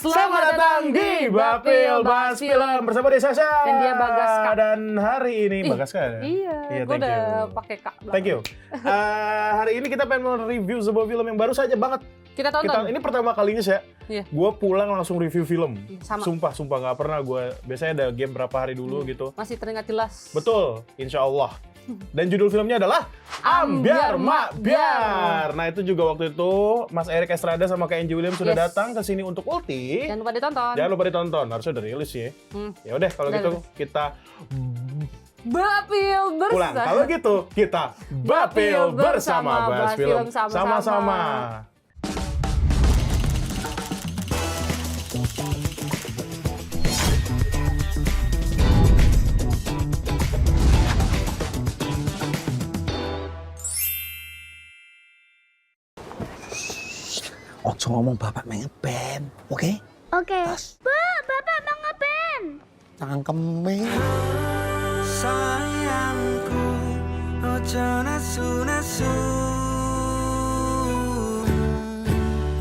Selamat datang di Bapil Bahas Film bersama Desa Dan dia Bagaska. Dan hari ini Bagaska ya? Iya, gue udah pakai kak. Thank you. Hari ini kita pengen review sebuah film yang baru saja banget. Kita tonton. Ini pertama kalinya sih ya. Iya. Gue pulang langsung review film. Sama. Sumpah nggak pernah gue. Biasanya ada game berapa hari dulu gitu. Masih teringat jelas. Betul, insya Allah. Dan judul filmnya adalah Ambyar Mak Biar. Nah itu juga waktu itu Mas Eric Estrada sama Kak Angie Williams sudah datang ke sini untuk ulti. Jangan lupa ditonton. Jangan lupa ditonton, harusnya udah rilis ya. Ya udah kalau gitu kita Bapil bersama. pulang. Kalau gitu kita Bapil bersama bahas film sama-sama. Ojo ngomong bapak mau ngeband, oke? Oke. Bapak mau ngeband. Cangkeme. Sayangku, ojo nasu-nasu.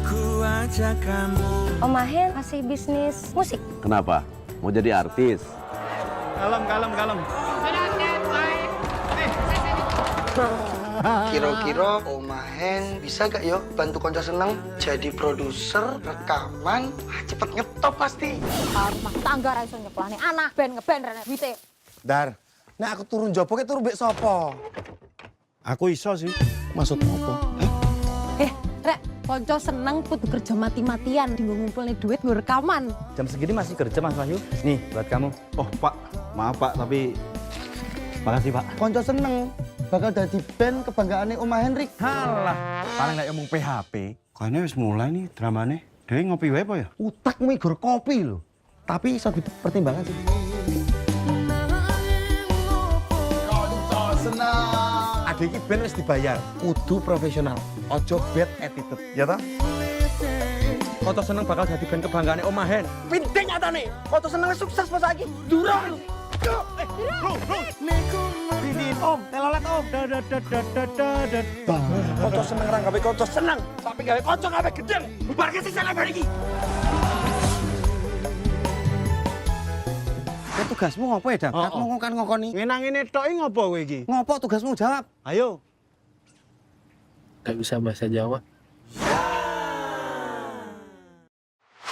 Ku ajak kamu. Om Mahen masih bisnis musik. Kenapa? Mau jadi artis? Kalem. Kira-kira Om Mahen bisa gak yo bantu konco seneng jadi produser rekaman cepet ngetop pasti. Rumah tangga ra iso nyekolahne anak ben ngeband rene duite. Dar, nek aku turun jopo ke turun mbek sapa? Aku iso sih. Maksudmu apa? Rek, konco seneng kudu kerja mati-matian dinggo ngumpulne duit nggo rekaman. Jam segini masih kerja Mas Wahyu? Nih buat kamu. Oh Pak, maaf Pak, tapi makasih Pak. Konco seneng bakal dadi band kebanggaane Om Henrik. Halah, paling lek ngomong PHP. Kayaknya wis mulai nih dramanya. Dewe ngopi wae apa ya? Utakmu igor kopi lho. Tapi iso dipertimbangkan sih. Konco seneng. Adik iki band wis dibayar, kudu profesional. Ojo bad attitude, ya ta? Konco seneng bakal jadi band kebanggaane Om Mahen. Pinting nyatane. Konco seneng wis sukses pas saiki. Durung. Didin Om, telolet Om. Konco seneng ra gawe konco seneng, tapi gawe konco gawe gedeng. Bubarke sing salah iki. Ya tugasmu ngopo ya, Dak? Ngongkon-ngongkoni. Ngenang-ngene tok iki ngopo kowe iki? Ngopo tugasmu jawab? Ayo. Gak bisa bahasa Jawa.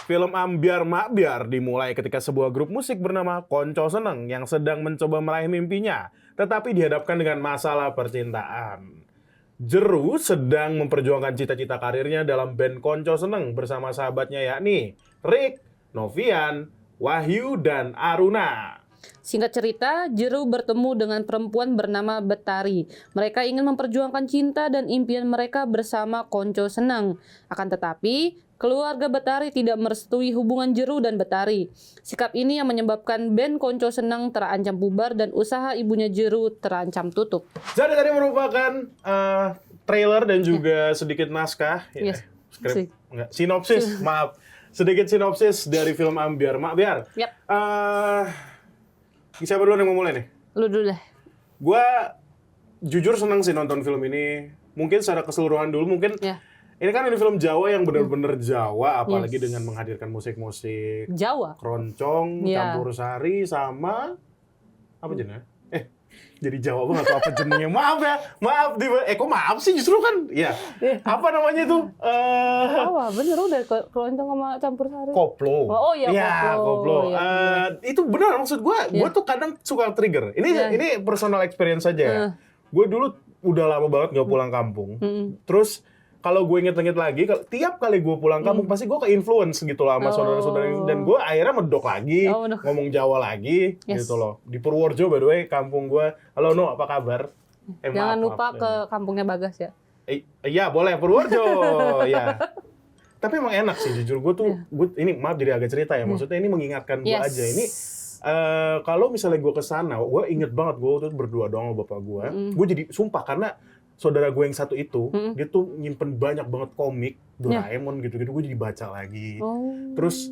Film Ambyar Mak Biar dimulai ketika sebuah grup musik bernama Konco Seneng yang sedang mencoba meraih mimpinya, tetapi dihadapkan dengan masalah percintaan. Jeru sedang memperjuangkan cita-cita karirnya dalam band Konco Seneng bersama sahabatnya yakni Rick, Novian, Wahyu, dan Aruna. Singkat cerita, Jeru bertemu dengan perempuan bernama Betari. Mereka ingin memperjuangkan cinta dan impian mereka bersama Konco Seneng. Akan tetapi, keluarga Betari tidak merestui hubungan Jeru dan Betari. Sikap ini yang menyebabkan band Konco Seneng terancam bubar dan usaha ibunya Jeru terancam tutup. Jadi tadi merupakan trailer dan juga sedikit naskah, Yes. skrip, enggak, sinopsis, maaf. Sedikit sinopsis dari film Ambyar Mak Biar. Yap. Siapa dulu yang mau mulai nih? Lu dulu deh. Gue jujur seneng sih nonton film ini. Mungkin secara keseluruhan dulu, mungkin Ya. ini kan ini film Jawa yang benar-benar Jawa, apalagi dengan menghadirkan musik-musik Jawa. keroncong, Ya. campur sari, sama apa jenengnya? Jadi Jawa banget apa jenengnya? Maaf ya, maaf. Kok maaf sih justru kan? Ya. Apa namanya itu? Bener udah keroncong sama campur sari. Koplo. Oh iya, ya, koplo. koplo. Itu benar maksud gue tuh kadang suka trigger. Ini personal experience saja ya. Gue dulu udah lama banget gak pulang kampung. Terus kalau gue inget-inget lagi, tiap kali gue pulang kampung pasti gue ke-influence gitu lah sama saudara-saudara. Dan gue akhirnya medok lagi, ngomong Jawa lagi gitu loh. Di Purworejo by the way, kampung gue. Halo No, apa kabar? Jangan lupa maaf. ke kampungnya Bagas ya. Iya boleh, Purworejo. Ya. Tapi emang enak sih jujur. Ini maaf jadi agak cerita ya. Maksudnya ini mengingatkan gue aja. Ini kalau misalnya gue kesana, gue inget banget gue tuh berdua doang sama bapak gue. Gue jadi sumpah karena saudara gue yang satu itu, dia tuh nyimpen banyak banget komik Doraemon gitu-gitu, gue jadi baca lagi. Terus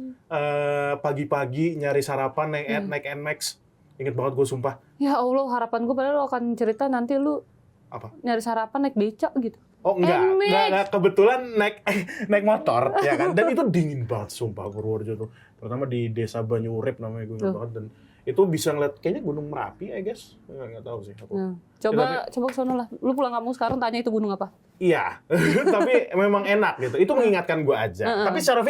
pagi-pagi nyari sarapan naik NMAX. Ingat banget gue sumpah. Ya Allah, harapan gue padahal lo akan cerita nanti lu Apa? nyari sarapan naik becak gitu. Oh enggak kebetulan naik motor ya kan, dan itu dingin banget sumpah Purworejo tuh, terutama di desa Banyurip namanya gue ingat banget, dan itu bisa ngeliat kayaknya Gunung Merapi I guess, nggak tahu sih aku. Coba ke sono lah, lu pulang kampung sekarang tanya itu gunung apa. Iya, tapi memang enak gitu. Itu mengingatkan gue aja. Tapi secara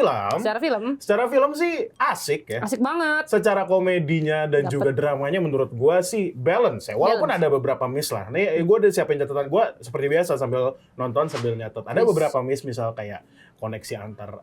film sih asik ya. Asik banget. Secara komedinya dan juga dramanya menurut gue sih balance ya. Walaupun ada beberapa miss lah. Nih gue udah siapin catatan gue seperti biasa sambil nonton sambil nyatet. Ada beberapa miss misal kayak koneksi antar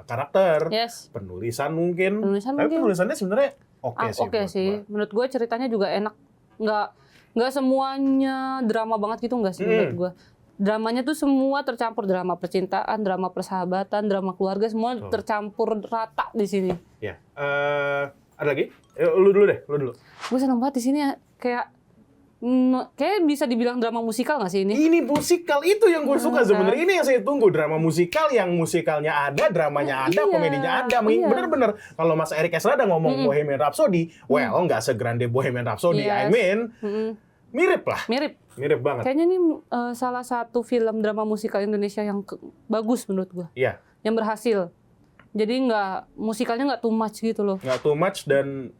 karakter, penulisan mungkin. Tapi penulisannya sebenarnya oke sih. Menurut gue ceritanya juga enak. Nggak semuanya drama banget gitu nggak sih menurut gue. Dramanya tuh semua tercampur, drama percintaan, drama persahabatan, drama keluarga, semua tercampur rata di sini. Ya, ada lagi? Lu dulu deh, lu dulu. Gue seneng banget di sini ya, kayak bisa dibilang drama musikal nggak sih ini? Ini musikal itu yang gue suka sebenarnya. Ini yang saya tunggu, drama musikal yang musikalnya ada, dramanya ada, komedinya ada. Bener-bener. Kalau Mas Erik Esrada ngomong Bohemian Rhapsody, well nggak segrande Bohemian Rhapsody. I mean, mirip lah. Mirip banget. Kayaknya ini salah satu film drama musikal Indonesia yang bagus menurut gue. Iya. Yang berhasil. Jadi musikalnya nggak too much gitu loh. Nggak too much dan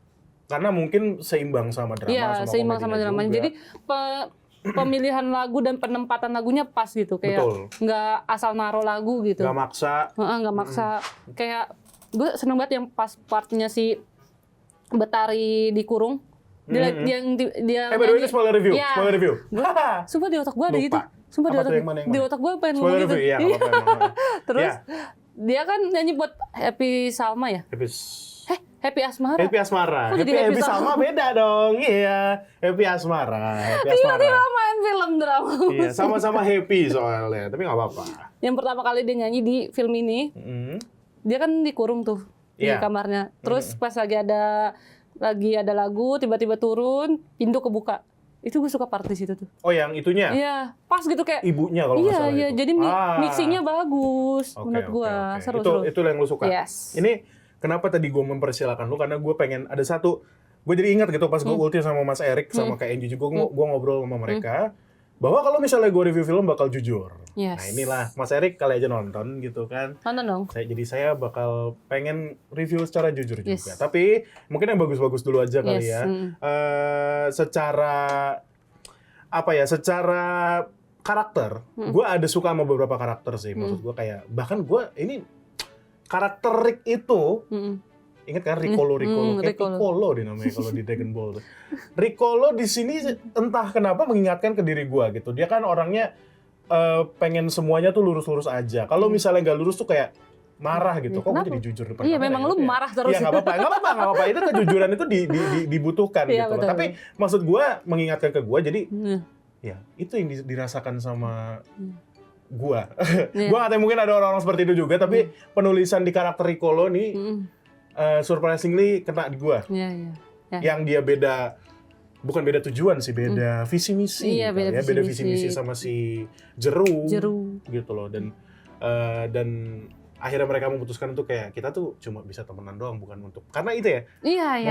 karena mungkin seimbang sama drama. Iya, seimbang sama dramanya. Jadi pemilihan lagu dan penempatan lagunya pas gitu. Kayak nggak asal naruh lagu gitu. Nggak maksa. Nggak maksa. Kayak gue seneng banget yang pas partnya si Betari dikurung. Dia by the way, ini spoiler review. Ya. Spoiler review. Sumpah di otak gue ada gitu. Sumpah di otak gue pengen ngomong gitu. Iya, Terus dia kan nyanyi buat Happy Salma ya? Happy Asmara. Happy Asmara. Happy Salma beda dong. Iya, Happy Asmara. Tiba-tiba main film drama. Iya, sama-sama happy soalnya, tapi nggak apa-apa. Yang pertama kali dia nyanyi di film ini, dia kan dikurung tuh di kamarnya. Terus pas lagi ada lagu, tiba-tiba turun, pintu kebuka. Itu gue suka part di situ tuh. Oh, yang itunya? Iya, pas gitu kayak ibunya kalau nggak salah itu. Iya, jadi mixingnya bagus menurut gue. Seru. Itu yang lu suka? Yes. Ini kenapa tadi gue mempersilahkan lu, karena gue pengen ada satu, gue jadi ingat gitu pas gue ulti sama Mas Erik sama kayak Enji juga, gue ngobrol sama mereka bahwa kalau misalnya gue review film bakal jujur. Nah inilah Mas Erik kali aja nonton gitu kan. Nonton dong. Jadi saya bakal pengen review secara jujur juga. Tapi mungkin yang bagus-bagus dulu aja kali ya. Secara karakter, gue ada suka sama beberapa karakter sih. Maksud gue kayak bahkan gue ini karakter Rick itu, ingat kan Riccolo Piccolo dia namanya kalau di Dragon Ball. Riccolo di sini entah kenapa mengingatkan ke diri gua gitu. Dia kan orangnya pengen semuanya tuh lurus-lurus aja. Kalau misalnya nggak lurus tuh kayak marah gitu. Kok gue jadi jujur depan kamera? Iya, memang lu marah terus. Iya, nggak apa-apa. Itu kejujuran itu dibutuhkan gitu. Betul. Tapi maksud gua mengingatkan ke gua, jadi ya itu yang dirasakan sama gua. Gua nggak tahu, mungkin ada orang-orang seperti itu juga, tapi penulisan di karakter Riccolo nih surprisingly kena di gua. Yang dia bukan beda tujuan sih, beda visi misi. Iya, beda visi misi sama si Jeru gitu loh, dan akhirnya mereka memutuskan untuk kayak kita tuh cuma bisa temenan doang, bukan untuk karena itu ya.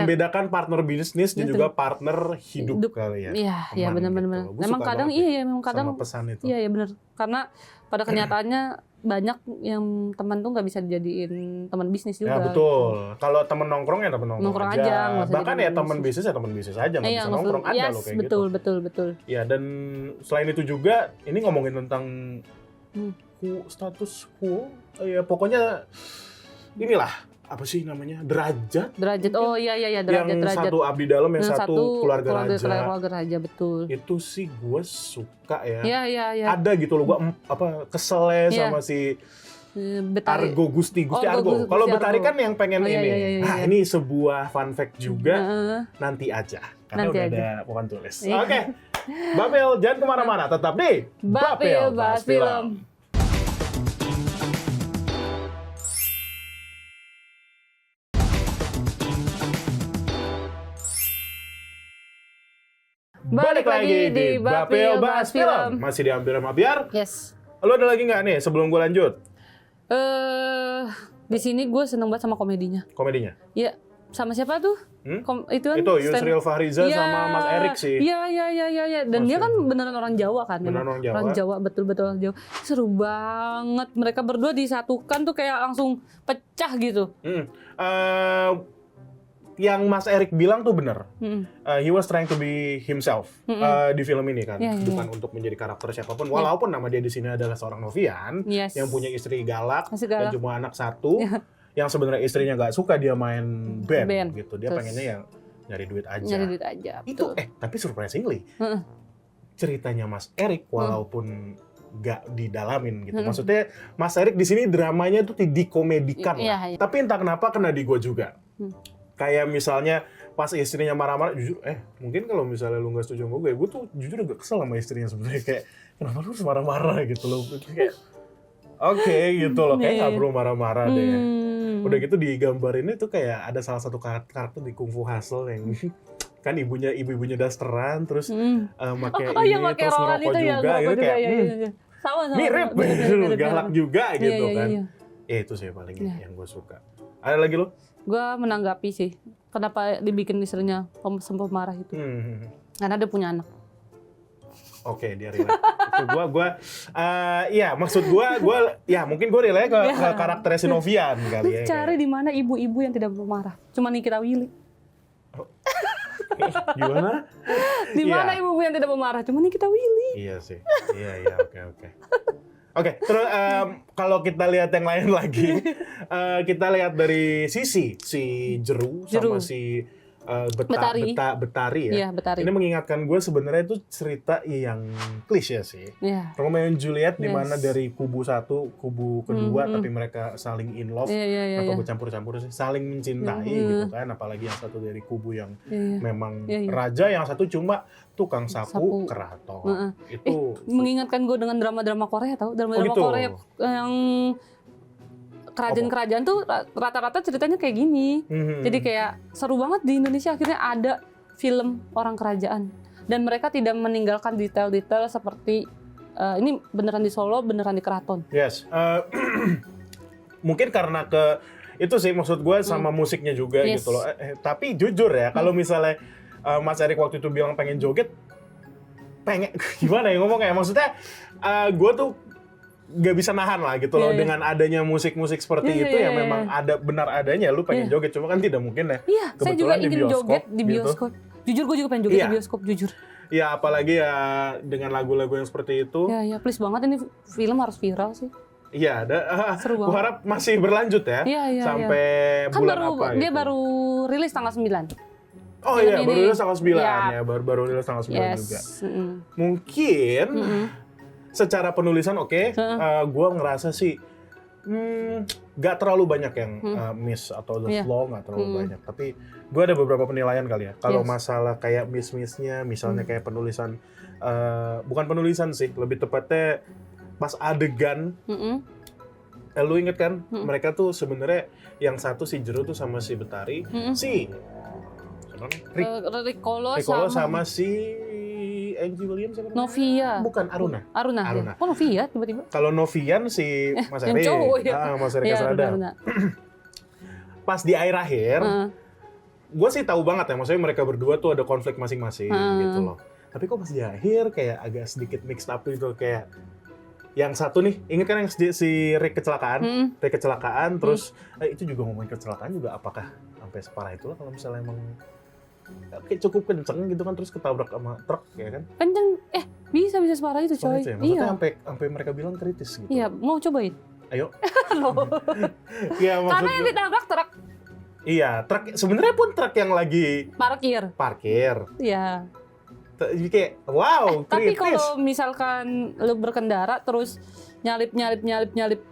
Membedakan partner bisnis dan juga partner hidup kali ya. Iya, benar-benar. Memang kadang memang kadang sama pesan itu. Iya, benar. Karena pada kenyataannya banyak yang teman tuh nggak bisa dijadiin teman bisnis juga. Ya betul. Kalau teman nongkrong ya teman nongkrong aja. Bahkan ya teman bisnis aja, nggak bisa nongkrong ada loh kayak gitu. Betul. Ya, dan selain itu juga ini ngomongin tentang status quo. Ya pokoknya inilah apa sih namanya, derajat. Oh iya derajat. Yang satu abdi dalam, yang satu keluarga raja, betul. Itu sih gue suka ya. Iya. Ada gitu loh, gue keselnya sama si Betari. Gusti Argo. Kalau Betari kan yang pengen ini. Nah, ini sebuah fun fact juga. Nanti aja. Karena udah ada papan tulis. Oke. Bapil, jangan kemana-mana. Tetap di Bapil Bahas Film. Balik lagi di Bapil Bahas Film. Masih diambil sama Biar. Yes. Lo ada lagi nggak nih sebelum gue lanjut? Di sini gue seneng banget sama komedinya. Komedinya? Iya. sama siapa tuh? Itu kan Itu Yusril Fahriza Iya, sama Mas Erik sih. Iya. Dan Mas dia kan Erik. beneran orang Jawa kan. Beneran memang. orang Jawa. Orang Jawa, betul-betul orang Jawa. Seru banget. Mereka berdua disatukan tuh kayak langsung pecah gitu. Yang Mas Erik bilang tuh bener. Mm. He was trying to be himself di film ini kan, Iya, iya, bukan untuk menjadi karakter siapapun. Walaupun nama dia di sini adalah seorang Novian Yes. yang punya istri galak Masih dan galak. cuma anak satu, yang sebenarnya istrinya nggak suka dia main band Band. gitu. Dia Terus pengennya yang nyari duit aja. Nyari duit aja. Itu betul. tapi surprisingly Heeh. ceritanya Mas Erik walaupun nggak didalamin gitu. Maksudnya Mas Erik di sini dramanya tuh dikomedikan lah. Iya, iya. Tapi entah kenapa kena di gue juga. Kayak misalnya pas istrinya marah-marah, jujur, mungkin kalau misalnya lu nggak setuju sama gue tuh jujur agak kesel sama istrinya sebenarnya, kayak kenapa lu harus marah-marah gitu loh, kayak oke, gitu loh, kayak nggak perlu marah-marah deh. Udah gitu digambarinnya tuh kayak ada salah satu karakter di Kung Fu Hustle yang kan ibu-ibunya dasteran, terus pakai yang ini, pakai terus rolan ngerokok itu ya, juga, gitu kayak iya. Sama. mirip, Bener. galak juga Iya, gitu iya, kan. iya. Ya itu sih paling Iya. yang gue suka. Ada lagi lo? Gue menanggapi sih, kenapa dibikin istrinya pemarah itu. Karena dia punya anak. Oke, dia relate. Itu ya maksud gue ya mungkin gue relate ke karakternya si Novian kali ya. Cari di mana ibu-ibu yang tidak pemarah. Cuma Nikita Willy. Gimana? Di mana Iya. ibu-ibu yang tidak pemarah? Cuma Nikita Willy. Iya sih. Iya, oke. Oke, terus kalau kita lihat yang lain lagi, kita lihat dari sisi si Jeru sama si Betari ya. Iya, Betari. Ini mengingatkan gue sebenarnya itu cerita yang klise sih. Iya. Romeo and Juliet di mana Yes. dari kubu satu, kubu kedua, tapi mereka saling in love Iya. atau bercampur-campur sih, saling mencintai gitu kan. Apalagi yang satu dari kubu yang memang raja, yang satu cuma tukang sapu keraton. Itu Mengingatkan gue dengan drama-drama Korea, tau? Drama-drama gitu. Korea yang kerajaan-kerajaan tuh rata-rata ceritanya kayak gini. Jadi kayak seru banget di Indonesia akhirnya ada film orang kerajaan. Dan mereka tidak meninggalkan detail-detail seperti ini beneran di Solo, beneran di keraton. Yes. Mungkin karena itu sih maksud gue sama musiknya juga Yes. gitu loh. Tapi jujur ya, kalau misalnya Mas Erik waktu itu bilang pengen joget, gimana ya ngomongnya? Maksudnya gue tuh gak bisa nahan lah gitu loh dengan adanya musik-musik seperti itu yang memang ada benar adanya, lu pengen joget, cuma kan tidak mungkin ya. Iya, saya juga Kebetulan di ingin joget di gitu. bioskop. Jujur gue juga pengen joget di bioskop, jujur. Ya apalagi ya dengan lagu-lagu yang seperti itu. Ya, please banget, ini film harus viral sih. Iya, Seru banget. gue harap masih berlanjut ya. Iya. Sampai Kan bulan baru, apa dia gitu. baru rilis tanggal 9. Oh film iya, ini. baru rilis tanggal 9 Iya. ya, baru rilis tanggal 9 Yes. juga. Mungkin secara penulisan gue ngerasa sih gak terlalu banyak yang miss atau the flow gak terlalu banyak. Tapi gue ada beberapa penilaian kali ya. Kalau masalah kayak miss-missnya, misalnya kayak penulisan, bukan penulisan sih, lebih tepatnya pas adegan. Lu inget kan, mereka tuh sebenarnya yang satu si Jeru tuh sama si Betari, si Ricolo sama si Angie Williams siapa namanya? Novia. Bukan, Aruna. Ya. Kok Novia tiba-tiba? Kalau Novian si Mas yang Erik, cowok ya. Mas Erik Iya, Kasrada. Aruna. Pas di akhir, gue sih tahu banget ya, maksudnya mereka berdua tuh ada konflik masing-masing gitu loh. Tapi kok pas di akhir kayak agak sedikit mixed up gitu, kayak yang satu nih, ingat kan yang si Rick kecelakaan, terus itu juga ngomongin kecelakaan juga, apakah sampai separah itulah kalau misalnya emang kayak cukup kenceng gitu kan, terus ketabrak sama truk ya kan? Kenceng, bisa separah itu coy. Ya? Maksudnya sampai mereka bilang kritis gitu. Iya, mau cobain? Ayo. Ya, karena yang ditabrak truk. Iya, truk sebenarnya pun truk yang lagi parkir. Iya. Jadi kayak wow, tapi kritis. kalau misalkan lu berkendara terus nyalip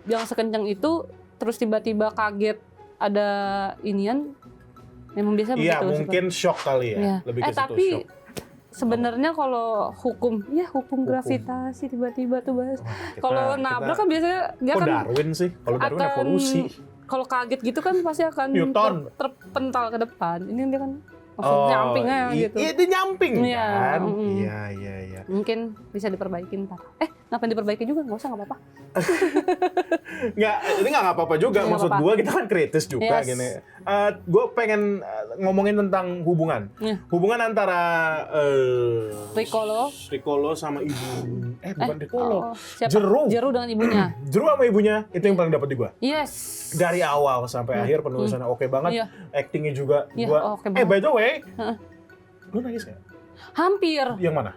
yang sekencang itu, terus tiba-tiba kaget ada inian, memang biasa begitu. Iya, mungkin shock kali ya. Iya. Lebih ke situ tapi shock. sebenarnya kalau hukum gravitasi tiba-tiba tuh bahas. Kalau nabrak kan biasanya dia kok kan Darwin sih? Kalau Darwin evolusi. Kalau kaget gitu kan pasti akan Newton. terpental ke depan. Ini dia kan langsung nyamping aja gitu. Iya, dia nyamping Iya, kan? Iya. Mungkin bisa diperbaikin ntar. Ngapain diperbaiki juga? Nggak usah, nggak apa-apa. Nggak, ini nggak apa-apa juga. Nggak Maksud apa-apa. gue kita kan kritis juga Yes. gini. Gue pengen ngomongin tentang hubungan. Iya. Hubungan antara Ricolo sama ibu. Bukan Ricolo. Siapa? Jeru. Jeru dengan ibunya. Jeru sama ibunya itu yang paling dapat di gue. Yes. Dari awal sampai akhir penulisannya oke banget. Iya. Actingnya juga. Iya, Gua, oke banget. by the way, Heeh. lu nangis nggak? Hampir. Yang mana?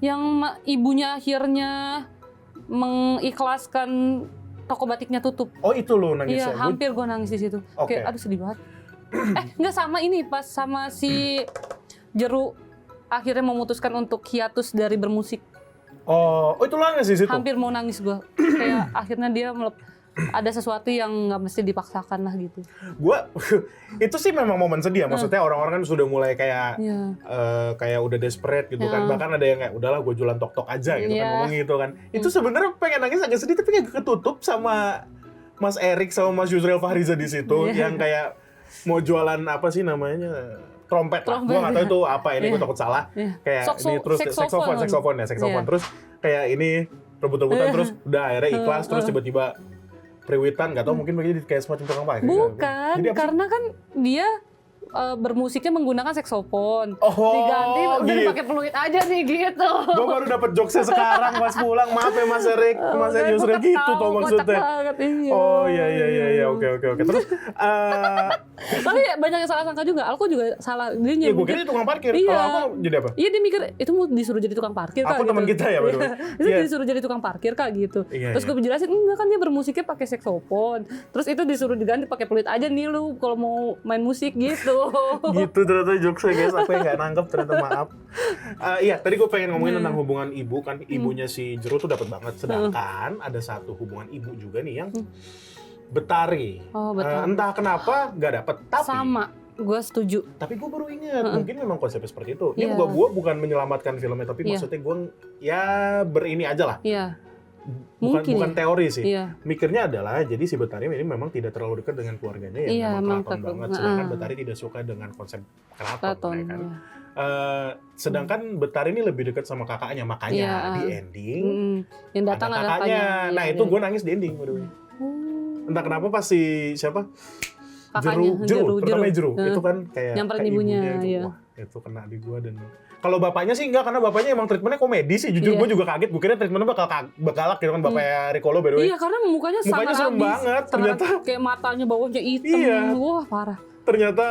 Yang ibunya akhirnya mengikhlaskan toko batiknya tutup. Oh itu lu nangisnya. Iya, hampir gue nangis di situ. Oke. Kayak aduh sedih banget. Nggak sama ini pas sama si Jeru akhirnya memutuskan untuk hiatus dari bermusik. Oh itu lu nangis di situ. Hampir mau nangis gue. Kayak akhirnya dia ada sesuatu yang nggak mesti dipaksakan lah gitu. Gua itu sih memang momen sedih ya. Maksudnya orang-orang kan sudah mulai kayak Iya. kayak udah desperate gitu kan. Ya. Bahkan ada yang kayak udahlah gue jualan tok-tok aja gitu kan Iya. ngomong gitu kan. Itu sebenarnya pengen nangis agak sedih tapi kayak ketutup sama Mas Erik sama Mas Yusril Fahriza di situ Iya. yang kayak mau jualan apa sih namanya? Trompet lah. Gua nggak tahu itu apa ini, gue Iya. takut salah. Iya. Kayak ini terus Saxophone. saxophone. Iya. Terus kayak ini rebut-rebutan terus udah akhirnya ikhlas terus tiba-tiba Priwitan, nggak tahu mungkin begitu kayak semacam tukang parkir. Bukan, Jadi apa sih? karena kan dia bermusiknya menggunakan saksofon. Oh, diganti udah gitu. pakai peluit aja nih gitu. Gue baru dapet jokesnya sekarang pas pulang. Maaf ya Mas Erik, Mas Erik Yusril gitu toh maksudnya. Banget, iya. Oh iya oke. Terus Tapi banyak yang salah sangka juga. Alko juga salah. Dia ya gue mikir, kira tukang parkir. Iya. Kalau aku jadi apa? Iya dia mikir itu mau disuruh jadi tukang parkir kak. Aku teman kita ya, by the way. Itu Iya. disuruh jadi tukang parkir kak gitu. Iya, Terus iya. gue jelasin enggak kan dia bermusiknya pakai saksofon. Terus itu disuruh diganti pakai peluit aja nih lu kalau mau main musik gitu. Gitu ternyata jokesnya guys, aku yang nggak nangkep ternyata maaf. Iya, tadi gue pengen ngomongin tentang hubungan ibu kan, ibunya si Jeru tuh dapat banget. Sedangkan ada satu hubungan ibu juga nih yang Betari. Oh, betul. Entah kenapa nggak dapet, tapi Sama, gue setuju. tapi gue baru ingat mungkin memang konsepnya seperti itu. Ini Iya. gue bukan menyelamatkan filmnya, tapi Iya. maksudnya gue ya berini aja lah. Iya. Bukan Mungkin teori sih. Iya. Mikirnya adalah jadi si Betari ini memang tidak terlalu dekat dengan keluarganya yang Iya, memang memang keraton keraton. banget. Sedangkan Betari tidak suka dengan konsep keraton, Keraton. ya kan. Iya. Sedangkan Betari ini lebih dekat sama kakaknya, makanya Iya. di ending Yang datang ada ada kakaknya. kakaknya. Nah Iya, itu iya. gue nangis di ending. by the way. Entah kenapa pas si siapa Kakaknya, Jeru, terutama Jeru, Heeh. itu kan kayak Nyamperin kayak ibunya, itu, iya. wah itu kena di gue. Dan kalau bapaknya sih enggak, karena bapaknya emang treatmentnya komedi sih. Jujur Iya. gue juga kaget, gue kira treatmentnya bakal galak gitu kan bapaknya Ricolo by the way. Iya karena mukanya Mukanya sangat serem habis. banget, ternyata. Kayak matanya bawahnya hitam. Iya. Wah parah. Ternyata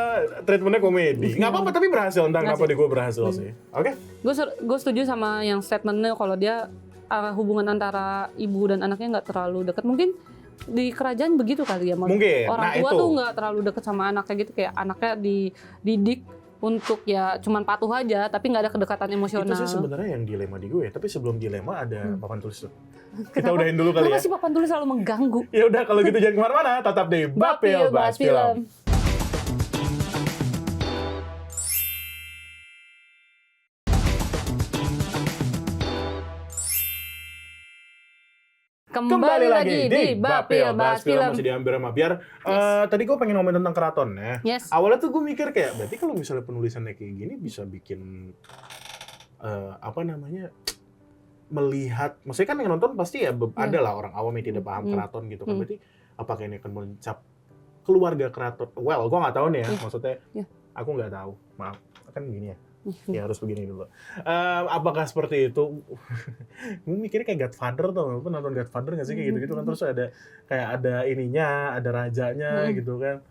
treatmentnya komedi. Nggak apa-apa tapi berhasil, entah kenapa di gue berhasil sih. Oke? Gue setuju sama yang statementnya kalau dia hubungan antara ibu dan anaknya nggak terlalu dekat. Mungkin di kerajaan begitu kali ya. Mungkin. Orang Nah, tua itu. tuh nggak terlalu dekat sama anaknya gitu. Kayak anaknya dididik untuk ya cuman patuh aja, tapi nggak ada kedekatan emosional. Itu sih sebenarnya yang dilema di gue. Tapi sebelum dilema ada papan tulis tuh. Kita udahin dulu kali ya. Kenapa sih papan tulis selalu mengganggu? Ya udah kalau gitu jangan kemana-mana. Tetap di Bapil Bahas Film. Kembali lagi di Bapil Bahas Film. Masih diambil sama Biar. Tadi gue pengen ngomongin tentang keraton ya. Yes. Awalnya tuh gue mikir kayak, berarti kalau misalnya penulisannya kayak gini bisa bikin apa namanya, melihat, maksudnya kan yang nonton pasti ya ada lah orang awam yang tidak paham keraton gitu kan. Berarti apakah ini akan mencap keluarga keraton? Well, gue nggak tahu nih ya. Maksudnya aku nggak tahu. Maaf, kan gini ya. Ya harus begini dulu. Apakah seperti itu? Gue mikirnya kayak Godfather tuh, lu nonton Godfather nggak sih kayak gitu-gitu kan, terus ada kayak ada ininya, ada rajanya gitu kan.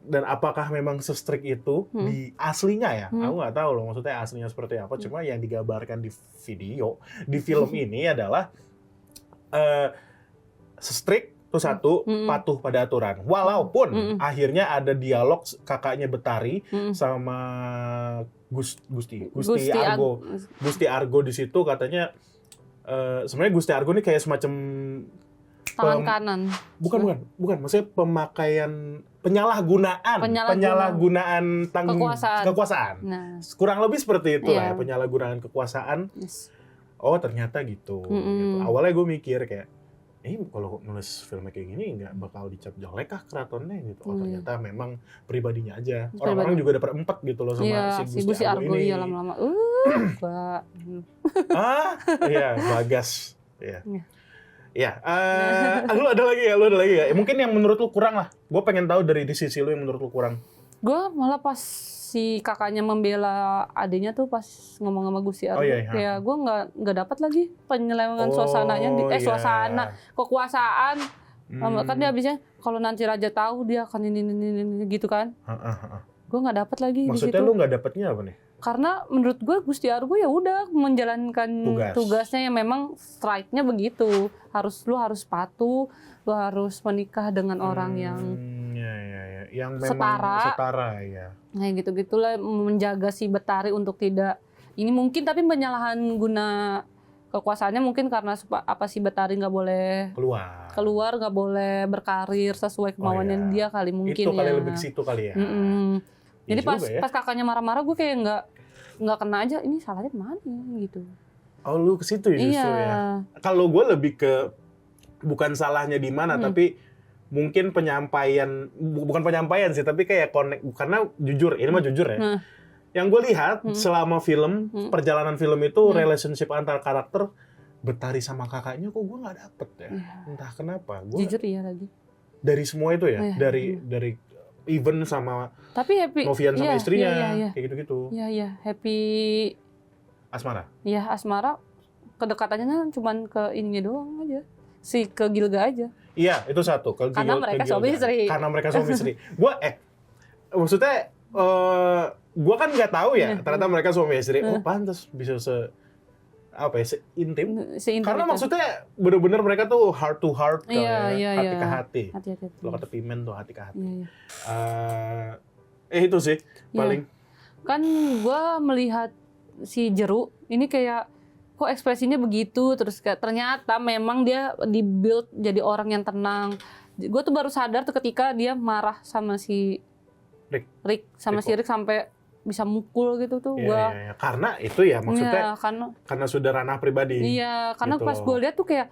Dan apakah memang se-strict itu di aslinya ya? Aku nggak tahu loh, maksudnya aslinya seperti apa. Cuma yang digambarkan di video, di film ini adalah se-strict itu satu, patuh pada aturan. Walaupun akhirnya ada dialog kakaknya Betari sama Gusti Argo di situ katanya sebenarnya Gusti Argo ini kayak semacam Tangan kanan. Bukan. Maksudnya penyalahgunaan kekuasaan. Nah, Kurang lebih seperti itu lah Iya. ya, penyalahgunaan kekuasaan. yes. Oh ternyata gitu. Gitu. Awalnya gue mikir kayak, kalau nulis film kayak gini nggak bakal dicap jelek kah keratonnya gitu. Oh ternyata memang pribadinya aja. Orang-orang juga dapat empet gitu loh sama Iya, si si Gusti Argo ini. iya lama-lama. Mbak. Iya, Bagas. Iya. Iya. Ya, lu ada lagi ya? Mungkin yang menurut lu kurang lah. Gue pengen tahu dari di sisi lu yang menurut lu kurang. Gue malah pas si kakaknya membela adiknya tuh pas ngomong sama Gusti Aru, kayak gue nggak dapat lagi penyelewengan suasananya, suasana kekuasaan. Kan dia habisnya kalau nanti raja tahu dia akan ini gitu kan. Gue nggak dapat lagi. Maksudnya lu nggak dapatnya apa nih? Karena menurut gue Gusti Argo ya udah menjalankan tugasnya yang memang strike-nya begitu. Lu harus patuh, lu harus menikah dengan orang yang yang memang setara ya. Nah gitu-gitulah, menjaga si Betari untuk tidak ini mungkin, tapi penyalahan guna kekuasaannya mungkin karena apa si Betari nggak boleh keluar, nggak boleh berkarir sesuai kemauannya dia kali mungkin. Itu kali lebih ke situ kali ya. Jadi pas kakaknya marah-marah gue kayak nggak kena aja, ini salahnya mana gitu. Oh lu ke situ ya justru ya. Kalau gue lebih ke bukan salahnya di mana, tapi mungkin bukan penyampaian sih, tapi kayak connect, karena jujur, ini mah jujur ya. Yang gue lihat selama film, perjalanan film itu relationship antar karakter Betari sama kakaknya kok gue nggak dapet ya. Entah kenapa. Gua jujur iya lagi. Dari semua itu ya, dari even sama tapi happy Novian sama istrinya, kayak gitu-gitu. Iya, happy Asmara. Iya, Asmara kedekatannya cuman ke ininya doang aja. Ke Gilga aja. Iya, itu satu. Karena mereka suami istri. Gua maksudnya gua kan nggak tahu ya, ternyata mereka suami istri. Oh, pantas bisa seintim. Karena maksudnya benar-benar mereka tuh heart to heart, hati ke hati. Lo kata Pimen tuh hati ke hati. Itu sih paling. Kan gue melihat si Jeru ini kayak kok ekspresinya begitu, terus kayak ternyata memang dia di-build jadi orang yang tenang. Gue tuh baru sadar tuh ketika dia marah sama si Rick sampai bisa mukul gitu tuh. Iya. Karena itu ya maksudnya karena sudah ranah pribadi. Iya, karena gitu pas gue lihat tuh kayak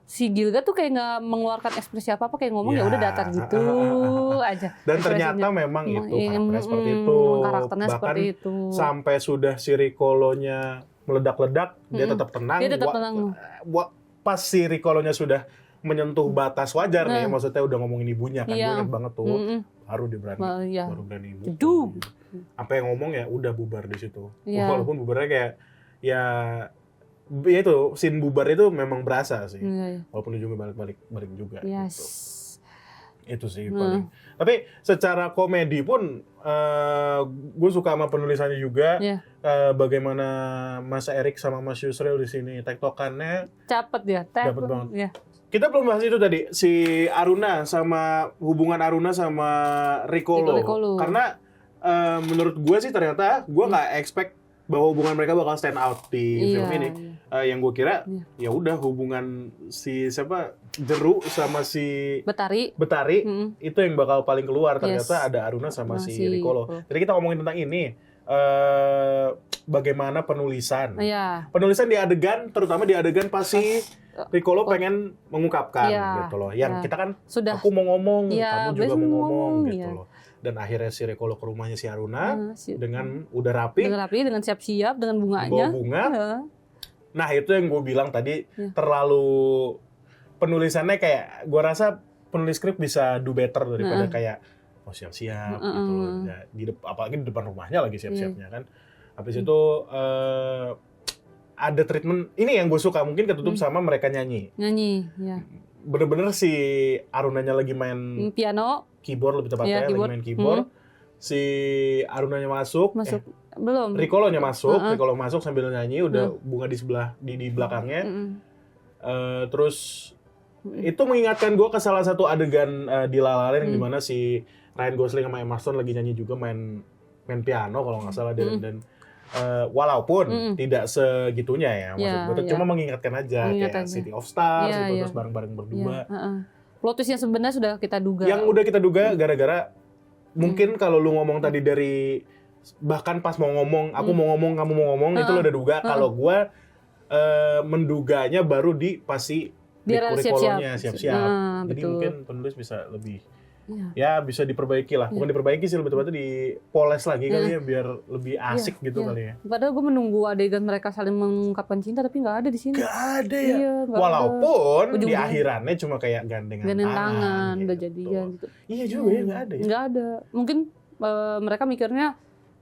si Gilga tuh kayak nggak mengeluarkan ekspresi apa kayak ngomong ya udah datar gitu aja. Dan ternyata memang itu karakternya seperti itu. Karakternya bahkan seperti itu. Sampai sudah si Riccolo-nya meledak-ledak, dia tetap tenang. Dia tetap tenang. Pas si Riccolo-nya sudah menyentuh batas wajar nih, maksudnya udah ngomongin ibunya kan, gue ingat banget tuh, baru dia baru berani mukul. Apa yang ngomong ya udah bubar di situ. Walaupun bubarnya kayak ya itu scene bubar itu memang berasa sih. Walaupun ujungnya balik juga. Gitu. Itu sih paling. Tapi secara komedi pun gue suka sama penulisannya juga. Bagaimana Mas Erik sama Mas Yusril di sini tektokannya dapat banget. Kita belum bahas itu tadi, si hubungan Aruna sama Riccolo. Karena menurut gue sih ternyata gue nggak expect bahwa hubungan mereka bakal stand out di film ini. Yang gue kira ya udah hubungan si Jeru sama si Betari itu yang bakal paling keluar. Ternyata ada Aruna sama si Riccolo. Jadi kita ngomongin tentang ini. Bagaimana penulisan di adegan, terutama di adegan pas si Riccolo pengen mengungkapkan gitu loh. Yang kita kan aku mau ngomong, kamu juga mau ngomong gitu loh. Dan akhirnya si Riccolo ke rumahnya si Aruna dengan udah rapi, dengan siap-siap dengan bunganya. Bawa bunga. Nah, itu yang gue bilang tadi terlalu penulisannya kayak gue rasa penulis skrip bisa do better daripada kayak siap-siap gitu loh. Ya, apalagi di depan rumahnya lagi siap-siapnya kan. Habis itu ada treatment ini yang gue suka, mungkin ketutup sama mereka nyanyi ya. Bener-bener si Arunanya lagi main piano, keyboard lebih tepatnya, lagi main keyboard. Si Arunanya masuk belum. Riccolo-nya masuk, Riccolo masuk sambil nyanyi, udah bunga di sebelah di belakangnya. Terus itu mengingatkan gue ke salah satu adegan di La La Land yang dimana si Ryan Gosling sama Emma Stone lagi nyanyi juga, main piano kalau nggak salah, dan walaupun tidak segitunya ya, maksud gue cuma mengingatkan aja kayak City of Stars gitu, terus bareng-bareng berdua. Plot twist yang sebenarnya sudah kita duga. Yang udah kita duga gara-gara mungkin kalau lu ngomong tadi dari bahkan pas mau ngomong, aku mau ngomong, kamu mau ngomong, itu lu udah duga. Kalau gue menduganya baru di pasti Riccolo-nya siap-siap. Jadi mungkin penulis bisa lebih ya bisa diperbaiki lah. Bukan diperbaiki sih, lebih tepatnya dipoles lagi kali ya biar lebih asik gitu kali ya. Padahal gue menunggu adegan mereka saling mengungkapkan cinta tapi nggak ada di sini. Gak ada ya. Iya, nggak Walaupun ada. di akhirannya cuma kayak gandengan tangan, gitu. udah jadian gitu. Iya juga ya, nggak ada ya. Nggak ada. Mungkin mereka mikirnya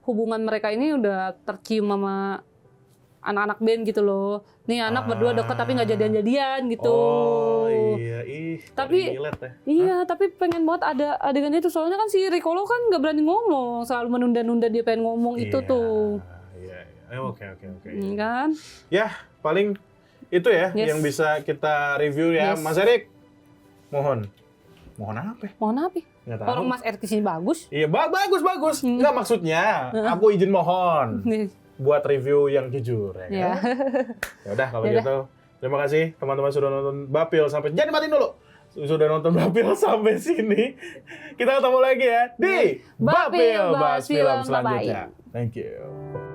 hubungan mereka ini udah tercium sama anak-anak band gitu loh. Nih anak berdua deket tapi nggak jadian-jadian gitu. Oh iya, Tapi relate ya. iya, tapi pengen banget ada adegan itu. Soalnya kan si Ricolo kan nggak berani ngomong, selalu menunda-nunda dia pengen ngomong itu tuh. Iya. Oke. Kan? Ya, paling itu ya Yes. yang bisa kita review ya. Yes. Mas Erik, mohon apa ya? Mohon apa? Nggak tahu. Orang Mas Erik sini bagus. Iya, bagus. Nggak maksudnya, aku izin mohon buat review yang jujur ya. Ya. Kan? Ya udah kalau Yaudah. gitu. Terima kasih teman-teman sudah nonton Bapil sampai jangan matiin dulu. Sudah nonton Bapil sampai sini. Kita ketemu lagi ya di Bapil Bapil bahas film Bye-bye. selanjutnya. Thank you.